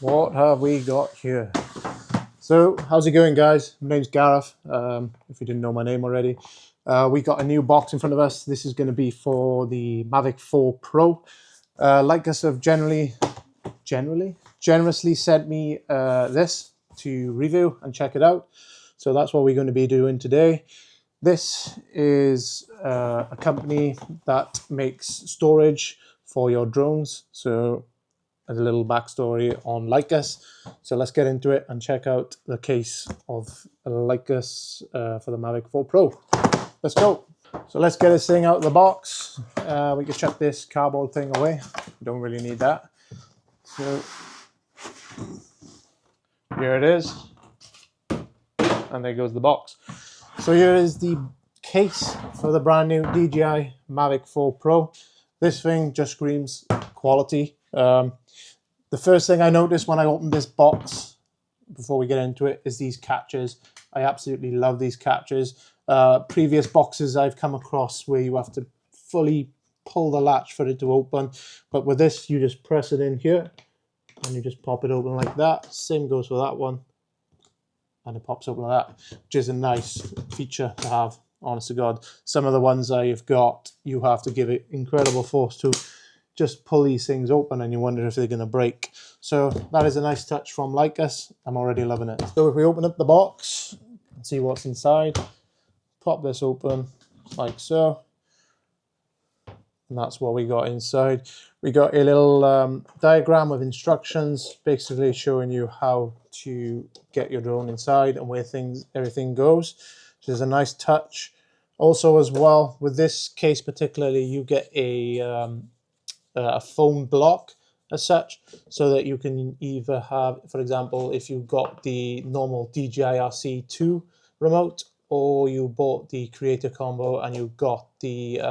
What have we got here? So, how's it going, guys? My name's Gareth, if you didn't know my name already. We got a new box in front of us. This is going to be for the Mavic 4 Pro. Lykus have generously sent me this to review and check it out. So that's what we're going to be doing today. This is a company that makes storage for your drones. So as a little backstory on Lykus. So let's get into it and check out the case of Lykus for the Mavic 4 Pro. Let's go. So let's get this thing out of the box. We can chuck this cardboard thing away. We don't really need that. So here it is. And there goes the box. So here is the case for the brand new DJI Mavic 4 Pro. This thing just screams quality. The first thing I noticed when I opened this box, before we get into it, is these catches. I absolutely love these catches. Previous boxes I've come across where you have to fully pull the latch for it to open. But with this, you just press it in here and you just pop it open like that. Same goes for that one. And it pops open like that, which is a nice feature to have, honest to God. Some of the ones I've got, you have to give it incredible force to just pull these things open and you wonder if they're going to break. So that is a nice touch from Lykus. I'm already loving it. So if we open up the box and see what's inside, pop this open like so. And that's what we got inside. We got a little diagram with instructions, basically showing you how to get your drone inside and where everything goes, which is a nice touch. Also as well, with this case particularly, you get a phone block as such, so that you can either have, for example, if you got the normal DJI RC2 remote, or you bought the creator combo and you got the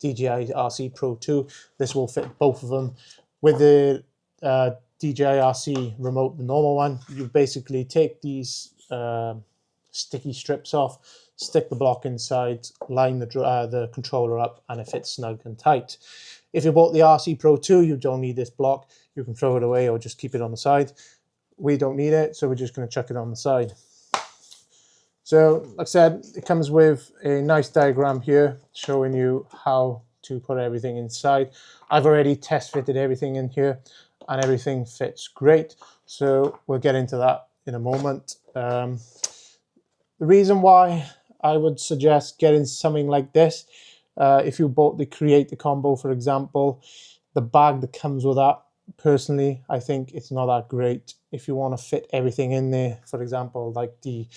DJI RC Pro 2, this will fit both of them. With the DJI RC remote, the normal one, you basically take these sticky strips off, stick the block inside, line the controller up, and it fits snug and tight. If you bought the RC Pro 2, you don't need this block. You can throw it away or just keep it on the side. We don't need it, so we're just going to chuck it on the side. So, like I said, it comes with a nice diagram here showing you how to put everything inside. I've already test fitted everything in here and everything fits great. So we'll get into that in a moment. The reason why I would suggest getting something like this, if you bought the Creator combo, for example, the bag that comes with that, personally, I think it's not that great. If you want to fit everything in there, for example, like the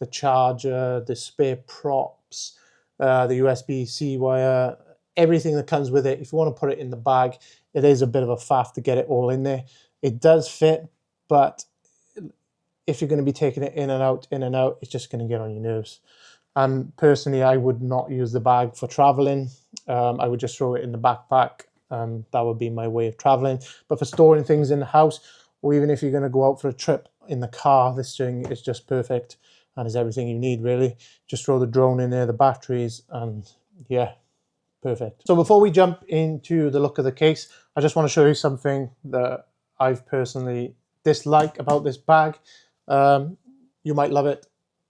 charger, the spare props, the USB-C wire, everything that comes with it, if you want to put it in the bag, it is a bit of a faff to get it all in there. It does fit, but if you're going to be taking it in and out, it's just going to get on your nerves. And personally, I would not use the bag for traveling. I would just throw it in the backpack. That would be my way of traveling. But for storing things in the house, or even if you're going to go out for a trip in the car, this thing is just perfect and is everything you need, really. Just throw the drone in there, the batteries, and yeah, perfect. So before we jump into the look of the case, I just want to show you something that I've personally dislike about this bag. You might love it,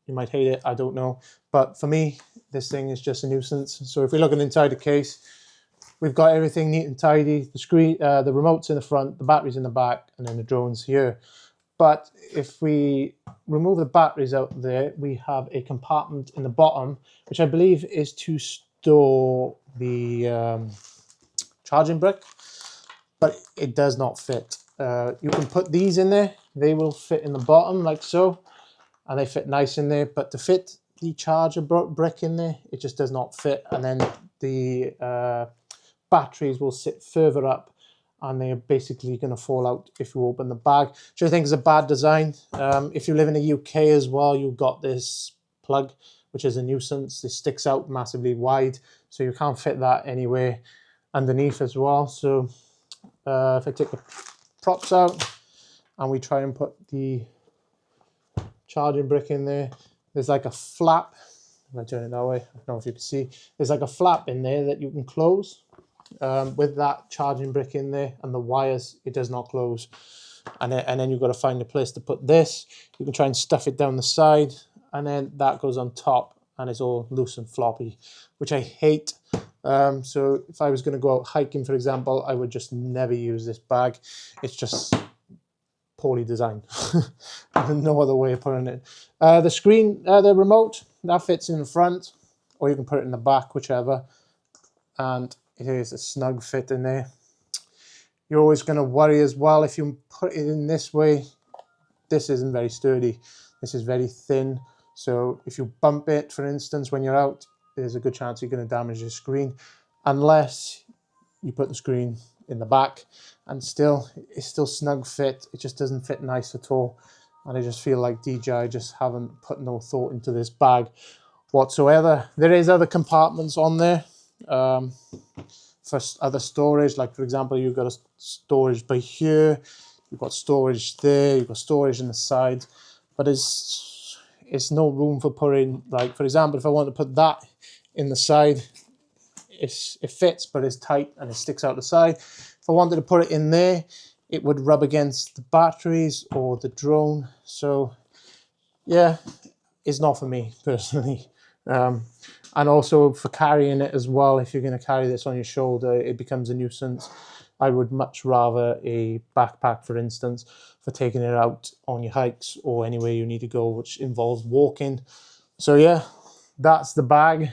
you might hate it, I don't know. But for me, this thing is just a nuisance. So if we're looking inside the case, we've got everything neat and tidy. The screen, the remote's in the front, the battery's in the back, and then the drone's here. But if we remove the batteries out there, we have a compartment in the bottom, which I believe is to store the charging brick, but it does not fit. You can put these in there. They will fit in the bottom like so, and they fit nice in there. But to fit the charger brick in there, it just does not fit. And then the batteries will sit further up and they're basically going to fall out if you open the bag, which I think is a bad design. If you live in the UK as well, you've got this plug, which is a nuisance. It sticks out massively wide, so you can't fit that anywhere underneath as well. So if I take the props out and we try and put the charging brick in there, there's like a flap. If I turn it that way, I don't know if you can see, there's like a flap in there that you can close. With that charging brick in there and the wires, it does not close. and then you've got to find a place to put this. You can try and stuff it down the side, and then that goes on top, and it's all loose and floppy, which I hate. So if I was going to go out hiking, for example, I would just never use this bag. It's just poorly designed. No other way of putting it. The screen, the remote, that fits in the front, or you can put it in the back, whichever. And it is a snug fit in there. You're always going to worry as well if you put it in this way. This isn't very sturdy. This is very thin. So if you bump it, for instance, when you're out, there's a good chance you're going to damage your screen, unless you put the screen in the back, and it's still snug fit. It just doesn't fit nice at all. And I just feel like DJI just haven't put no thought into this bag whatsoever. There is other compartments on there for other storage. Like, for example, you've got a storage by here, you've got storage there, you've got storage in the side, but it's no room for putting, like, for example, if I want to put that in the side, it fits, but it's tight and it sticks out the side. If I wanted to put it in there, it would rub against the batteries or the drone. So yeah, it's not for me personally. And also for carrying it as well, if you're going to carry this on your shoulder, it becomes a nuisance. I would much rather a backpack, for instance, for taking it out on your hikes or anywhere you need to go, which involves walking. So yeah, that's the bag.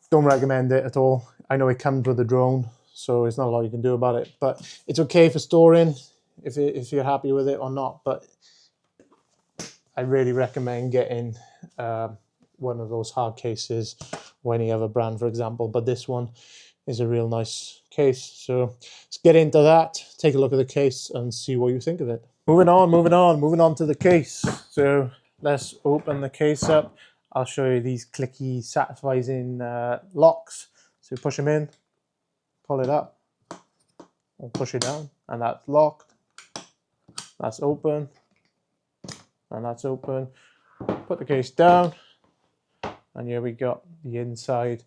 Don't recommend it at all. I know it comes with a drone, so there's not a lot you can do about it, but it's okay for storing if you're happy with it or not. But I really recommend getting one of those hard cases or any other brand, for example, but this one is a real nice case. So let's get into that, take a look at the case and see what you think of it. Moving on to the case. So let's open the case up. I'll show you these clicky, satisfying locks. So push them in, pull it up, or push it down, and that's locked. That's open, and that's open. Put the case down, and here we got the inside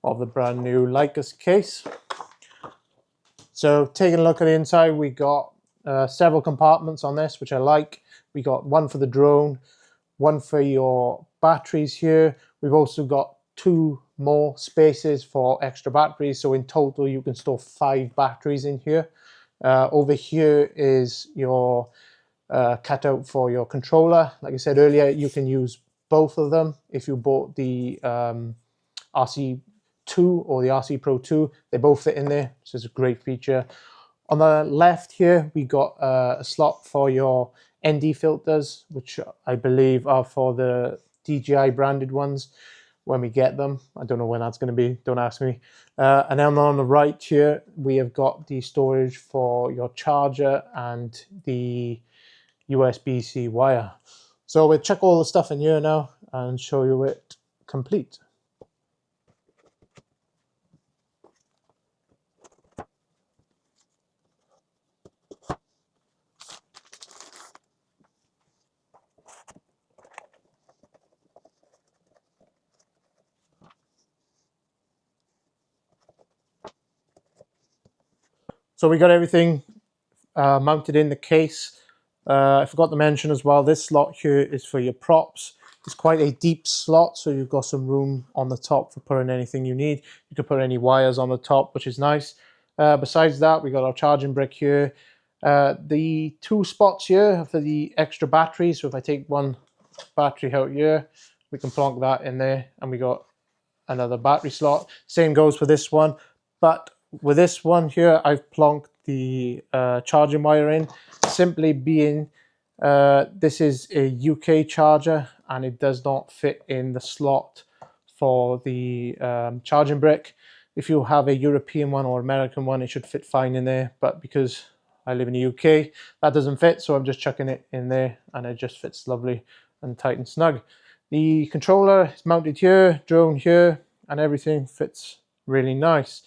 of the brand new Lykus case. So taking a look at the inside, we got several compartments on this, which I like. We got one for the drone, one for your batteries here. We've also got 2 more spaces for extra batteries. So in total, you can store 5 batteries in here. Over here is your cutout for your controller. Like I said earlier, you can use both of them. If you bought the RC2 or the RC Pro 2, they both fit in there. So it's a great feature. On the left here, we got a slot for your ND filters, which I believe are for the DJI branded ones when we get them. I don't know when that's going to be, don't ask me. And then on the right here, we have got the storage for your charger and the USB-C wire. So we'll chuck all the stuff in here now and show you it complete. So we got everything mounted in the case. I forgot to mention as well, this slot here is for your props. It's quite a deep slot, so you've got some room on the top for putting anything you need. You can put any wires on the top, which is nice. Besides that, we got our charging brick here. The 2 spots here are for the extra battery. So if I take one battery out here, we can plonk that in there, and we got another battery slot. Same goes for this one, but with this one here, I've plonked the charging wire in, simply being this is a UK charger and it does not fit in the slot for the charging brick. If you have a European one or American one, it should fit fine in there, but because I live in the UK, that doesn't fit, so I'm just chucking it in there and it just fits lovely and tight and snug. The controller is mounted here, drone here, and everything fits really nice.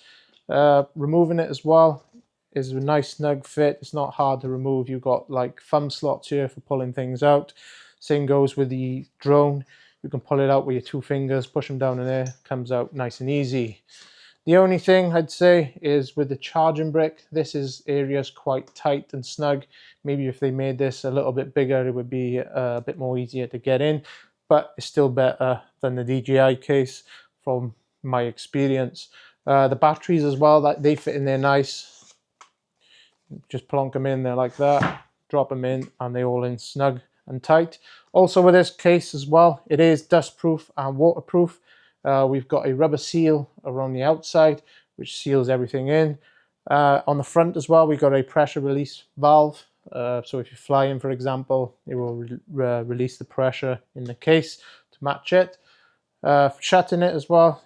Removing it as well is a nice snug fit. It's not hard to remove. You've got like thumb slots here for pulling things out. Same goes with the drone. You can pull it out with your 2 fingers, push them down in there, comes out nice and easy. The only thing I'd say is with the charging brick, this area's quite tight and snug. Maybe if they made this a little bit bigger, it would be a bit more easier to get in, but it's still better than the DJI case from my experience. The batteries as well, that they fit in there nice. Just plonk them in there like that, drop them in, and they all in snug and tight. Also with this case as well, it is dust proof and waterproof. We've got a rubber seal around the outside which seals everything in. On the front as well, we've got a pressure release valve. So if you're flying, for example, it will release the pressure in the case to match it. Shutting it as well,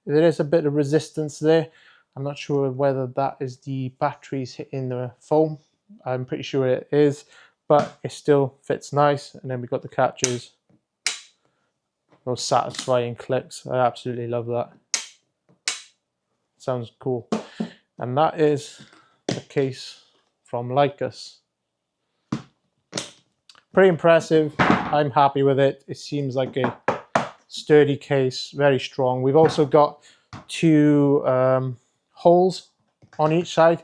there is a bit of resistance there. I'm not sure whether that is the batteries hitting the foam. I'm pretty sure it is, but it still fits nice. And then we've got the catches, those satisfying clicks. I absolutely love that. Sounds cool. And that is the case from Lykus. Pretty impressive. I'm happy with it. It seems like a sturdy case, very strong. We've also got two holes on each side.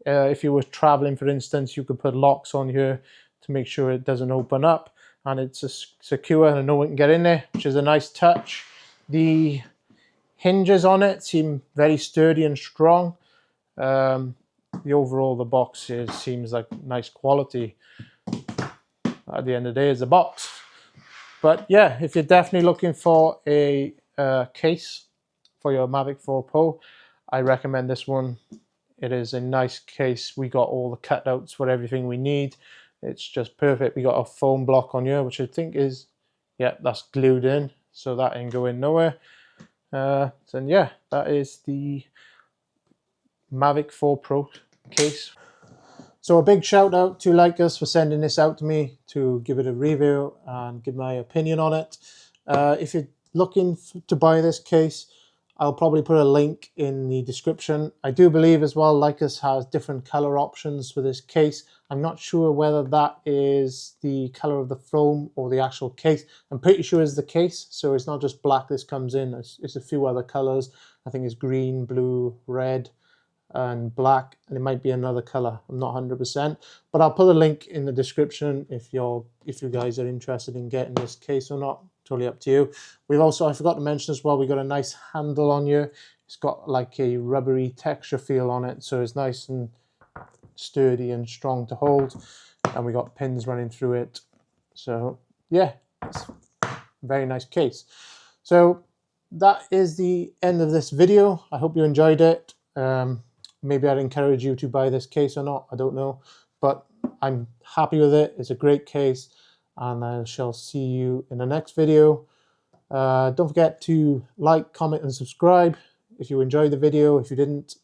If you were traveling, for instance, you could put locks on here to make sure it doesn't open up, and it's secure and no one can get in there, which is a nice touch. The hinges on it seem very sturdy and strong. The overall, the box seems like nice quality. At the end of the day, it's a box. But yeah, if you're definitely looking for a case for your Mavic 4 Pro, I recommend this one. It is a nice case. We got all the cutouts for everything we need. It's just perfect. We got a foam block on here, which I think is, yeah, that's glued in, so that ain't going nowhere. So yeah, that is the Mavic 4 Pro case. So a big shout out to Lykus for sending this out to me to give it a review and give my opinion on it. If you're looking to buy this case, I'll probably put a link in the description. I do believe as well Lykus has different color options for this case. I'm not sure whether that is the color of the foam or the actual case. I'm pretty sure it's the case, so it's not just black this comes in. It's a few other colors. I think it's green, blue, red, and black, and it might be another color. I'm not 100%, but I'll put a link in the description if you guys are interested in getting this case or not. Totally up to you. We've also, I forgot to mention as well, we got a nice handle on here. It's got like a rubbery texture feel on it, so it's nice and sturdy and strong to hold. And we got pins running through it. So yeah, it's a very nice case. So that is the end of this video. I hope you enjoyed it. Maybe I'd encourage you to buy this case or not, I don't know, but I'm happy with it. It's a great case, and I shall see you in the next video. Don't forget to like, comment, and subscribe if you enjoyed the video. If you didn't,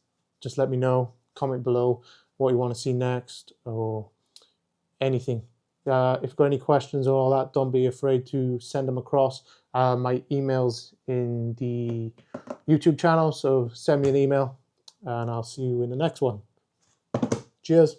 just let me know. Comment below what you want to see next or anything. If you've got any questions or all that, don't be afraid to send them across. My email's in the YouTube channel, so send me an email, and I'll see you in the next one. Cheers.